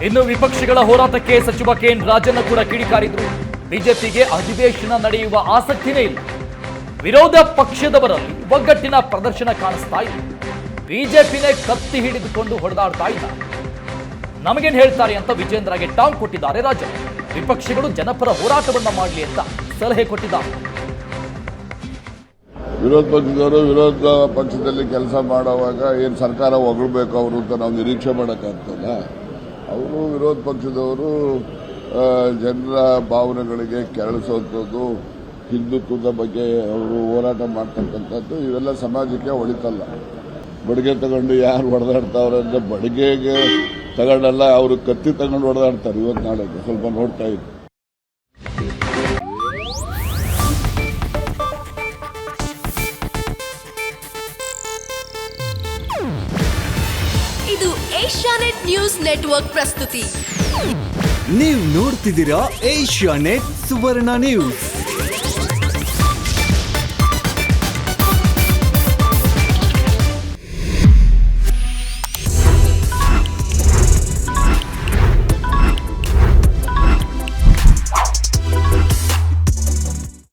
ಇನ್ನು ವಿಪಕ್ಷಗಳ ಹೋರಾಟಕ್ಕೆ ಸಚಿವ ಕೆಎನ್ ರಾಜಣ್ಣ ಕೂಡ ಕಿಡಿಕಾರಿದ್ರು. ಬಿಜೆಪಿಗೆ ಅಧಿವೇಶನ ನಡೆಯುವ ಆಸಕ್ತಿನೇ ಇಲ್ಲ. ವಿರೋಧ ಪಕ್ಷದವರಲ್ಲಿ ಒಗ್ಗಟ್ಟಿನ ಪ್ರದರ್ಶನ ಕಾಣಿಸ್ತಾ ಇದೆ. ಬಿಜೆಪಿನೇ ಕತ್ತಿ ಹಿಡಿದುಕೊಂಡು ಹೊಡೆದಾಡ್ತಾ ಇದ್ದಾರೆ. ನಮಗೇನು ಹೇಳ್ತಾರೆ ಅಂತ ವಿಜೇಂದ್ರಗೆ ಟಾಂಗ್ ಕೊಟ್ಟಿದ್ದಾರೆ ರಾಜಣ್ಣ. ವಿಪಕ್ಷಗಳು ಜನಪರ ಹೋರಾಟವನ್ನ ಮಾಡಲಿ ಅಂತ ಸಲಹೆ ಕೊಟ್ಟಿದ್ದಾರೆ. ವಿರೋಧ ಪಕ್ಷದವರು ವಿರೋಧ ಪಕ್ಷದಲ್ಲಿ ಕೆಲಸ ಮಾಡುವಾಗ ಏನು ಸರ್ಕಾರ ಹೊಗಳಬೇಕು ಅವರು ಅಂತ ನಾವು ನಿರೀಕ್ಷೆ ಮಾಡೋಕ್ಕಾಗ್ತದ? ಅವರು ವಿರೋಧ ಪಕ್ಷದವರು ಜನರ ಭಾವನೆಗಳಿಗೆ ಕೆರಳಿಸುವಂಥದ್ದು, ಹಿಂದುತ್ವದ ಬಗ್ಗೆ ಅವರು ಹೋರಾಟ ಮಾಡ್ತಕ್ಕಂಥದ್ದು ಇವೆಲ್ಲ ಸಮಾಜಕ್ಕೆ ಒಳಿತಲ್ಲ. ಬಡಿಗೆ ತಗೊಂಡು ಯಾರು ಹೊಡೆದಾಡ್ತಾವ್ರೆ ಅಂದರೆ ಬಡಿಗೆಗೆ ತಗೊಂಡಲ್ಲ, ಅವರು ಕತ್ತಿ ತಗೊಂಡು ಹೊಡೆದಾಡ್ತಾರೆ ಇವತ್ತು ನಾಳೆ. ಸ್ವಲ್ಪ ನೋಡ್ತಾ ಇದ್ರು. ಇದು ಏಷ್ಯಾನೆಟ್ ನ್ಯೂಸ್ ನೆಟ್ವರ್ಕ್ ಪ್ರಸ್ತುತಿ. ನೀವು ನೋಡ್ತಿದ್ದೀರಾ ಏಷ್ಯಾನೆಟ್ ಸುವರ್ಣ ನ್ಯೂಸ್.